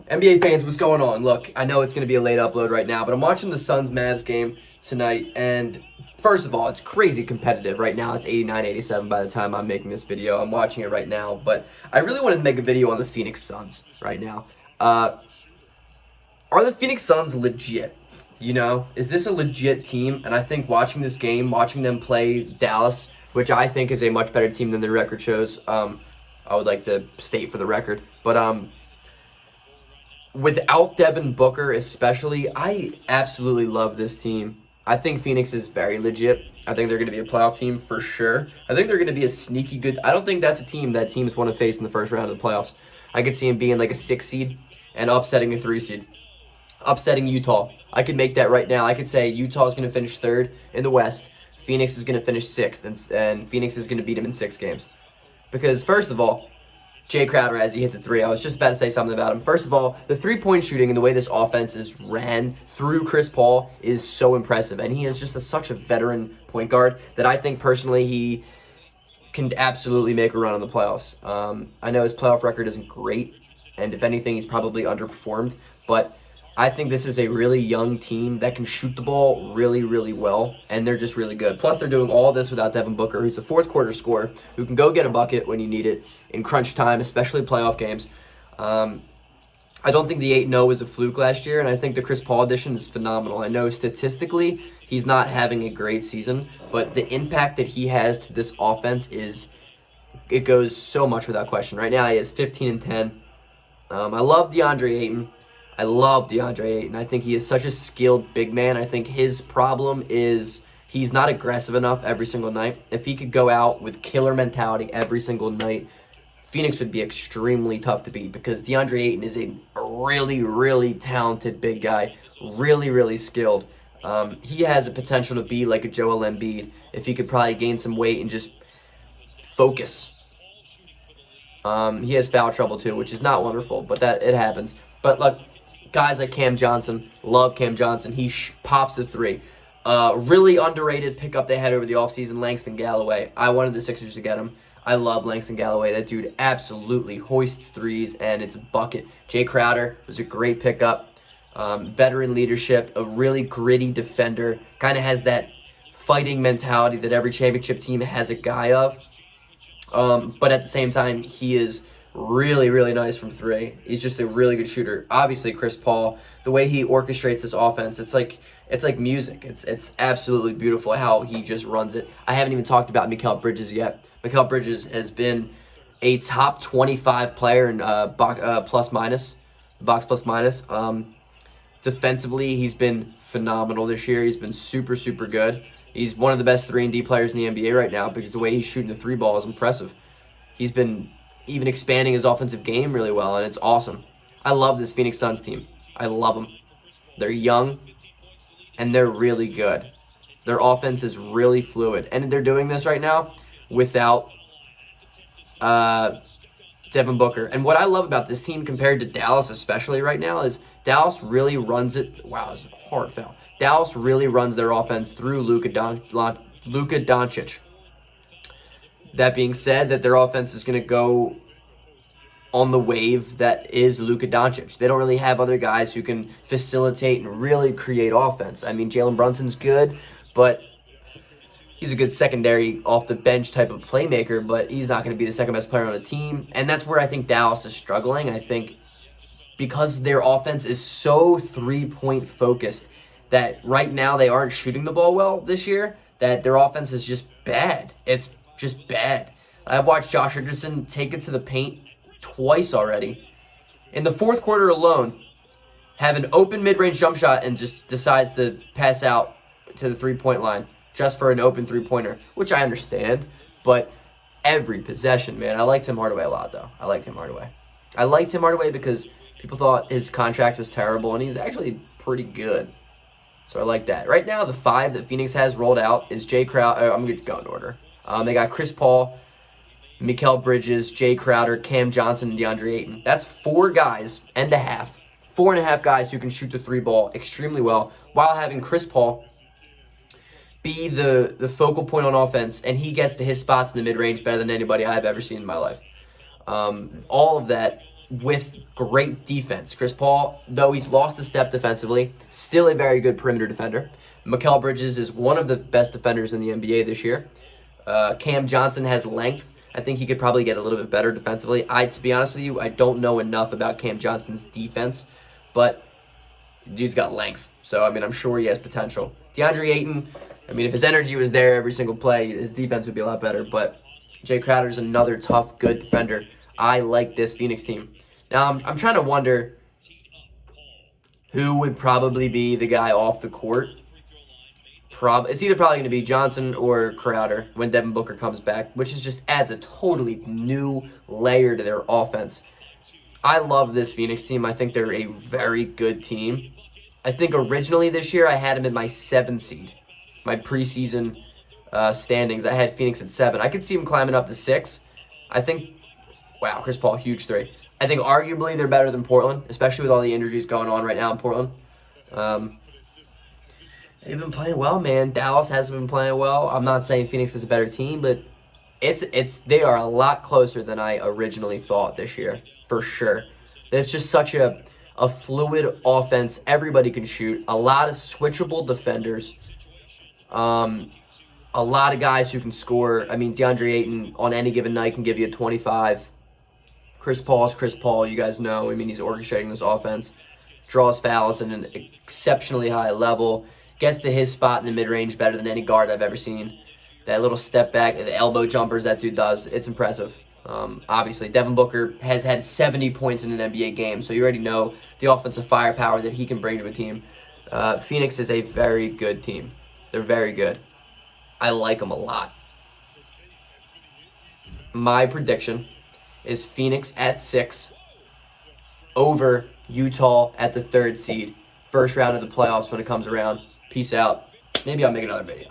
NBA fans, what's going on? Look, I know it's going to be a late upload right now, but I'm watching the Suns-Mavs game tonight, and first of all, it's crazy competitive right now. It's 89-87 by the time I'm making this video. I'm watching it right now, but I really wanted to make a video on the Phoenix Suns right now. Are the Phoenix Suns legit? You know, is this a legit team? And I think watching this game, watching them play Dallas, which I think is a much better team than their record shows, I would like to state for the record, but without Devin Booker especially, I absolutely love this team. I think Phoenix is very legit. I think they're going to be a playoff team for sure. I think they're going to be a sneaky good. I don't think that's a team that teams want to face in the first round of the playoffs. I could see them being like a 6 seed and upsetting a 3 seed. Upsetting Utah. I could make that right now. I could say Utah is going to finish 3rd in the West. Phoenix is going to finish 6th, and Phoenix is going to beat them in 6 games. Because, first of all, Jay Crowder, as he hits a 3, I was just about to say something about him. First of all, the 3-point shooting and the way this offense is ran through Chris Paul is so impressive. And he is just such a veteran point guard that I think personally he can absolutely make a run in the playoffs. I know his playoff record isn't great, and if anything, he's probably underperformed. But I think this is a really young team that can shoot the ball really, really well, and they're just really good. Plus, they're doing all this without Devin Booker, who's a fourth-quarter scorer, who can go get a bucket when you need it in crunch time, especially playoff games. I don't think the 8-0 was a fluke last year, and I think the Chris Paul addition is phenomenal. I know statistically he's not having a great season, but the impact that he has to this offense it goes so much without question. Right now, he has 15 and 10. I love DeAndre Ayton. I think he is such a skilled big man. I think his problem is he's not aggressive enough every single night. If he could go out with killer mentality every single night, Phoenix would be extremely tough to beat because DeAndre Ayton is a really, really talented big guy, really, really skilled. He has a potential to be like a Joel Embiid if he could probably gain some weight and just focus. He has foul trouble too, which is not wonderful, but it happens. But look, guys like Cam Johnson, love Cam Johnson. He pops the 3. Really underrated pickup they had over the offseason, Langston Galloway. I wanted the Sixers to get him. I love Langston Galloway. That dude absolutely hoists 3s, and it's a bucket. Jay Crowder was a great pickup. Veteran leadership, a really gritty defender. Kind of has that fighting mentality that every championship team has a guy of. But at the same time, he is really, really nice from 3. He's just a really good shooter. Obviously, Chris Paul, the way he orchestrates this offense, it's like music. It's absolutely beautiful how he just runs it. I haven't even talked about Mikal Bridges yet. Mikal Bridges has been a top 25 player in box plus minus. Defensively, he's been phenomenal this year. He's been super, super good. He's one of the best 3-and-D players in the NBA right now because the way he's shooting the 3 ball is impressive. He's been even expanding his offensive game really well, and it's awesome. I love this Phoenix Suns team. I love them. They're young, and they're really good. Their offense is really fluid, and they're doing this right now without Devin Booker. And what I love about this team compared to Dallas especially right now is Dallas really runs it. Wow, it's a hard foul. Dallas really runs their offense through Luka Doncic. That being said, that their offense is going to go on the wave that is Luka Doncic. They don't really have other guys who can facilitate and really create offense. I mean, Jalen Brunson's good, but he's a good secondary off the bench type of playmaker, but he's not going to be the second best player on the team. And that's where I think Dallas is struggling. I think because their offense is so 3-point focused that right now they aren't shooting the ball well this year, that their offense is just bad. It's just bad. I've watched Josh Richardson take it to the paint twice already. In the 4th quarter alone, have an open mid-range jump shot and just decides to pass out to the 3-point line just for an open 3-pointer, which I understand, but every possession, man. I liked Tim Hardaway a lot, though. I liked Tim Hardaway because people thought his contract was terrible, and he's actually pretty good. So I like that. Right now, the 5 that Phoenix has rolled out is Jay Crowder. I'm going to go in order. They got Chris Paul, Mikal Bridges, Jay Crowder, Cam Johnson, and DeAndre Ayton. That's 4 guys and a half. 4.5 guys who can shoot the 3 ball extremely well while having Chris Paul be the focal point on offense, and he gets to his spots in the mid-range better than anybody I've ever seen in my life. All of that with great defense. Chris Paul, though he's lost a step defensively, still a very good perimeter defender. Mikal Bridges is one of the best defenders in the NBA this year. Cam Johnson has length. I think he could probably get a little bit better defensively. To be honest with you, I don't know enough about Cam Johnson's defense, but dude's got length. So, I mean, I'm sure he has potential. DeAndre Ayton, I mean, if his energy was there every single play, his defense would be a lot better. But Jay Crowder's another tough, good defender. I like this Phoenix team. Now, I'm trying to wonder who would probably be the guy off the court. It's either probably going to be Johnson or Crowder when Devin Booker comes back, which just adds a totally new layer to their offense. I love this Phoenix team. I think they're a very good team. I think originally this year I had them in my 7th seed. My preseason standings, I had Phoenix at 7. I could see them climbing up to 6. I think, wow, Chris Paul, huge 3. I think arguably they're better than Portland, especially with all the injuries going on right now in Portland. They've been playing well, man. Dallas hasn't been playing well. I'm not saying Phoenix is a better team, but they are a lot closer than I originally thought this year, for sure. It's just such a fluid offense. Everybody can shoot. A lot of switchable defenders. A lot of guys who can score. I mean, DeAndre Ayton on any given night can give you a 25. Chris Paul is Chris Paul. You guys know. I mean, he's orchestrating this offense. Draws fouls at an exceptionally high level. Gets to his spot in the mid-range better than any guard I've ever seen. That little step back, the elbow jumpers that dude does, it's impressive. Obviously, Devin Booker has had 70 points in an NBA game, so you already know the offensive firepower that he can bring to a team. Phoenix is a very good team. They're very good. I like them a lot. My prediction is Phoenix at 6 over Utah at the 3rd seed. First round of the playoffs when it comes around. Peace out. Maybe I'll make another video.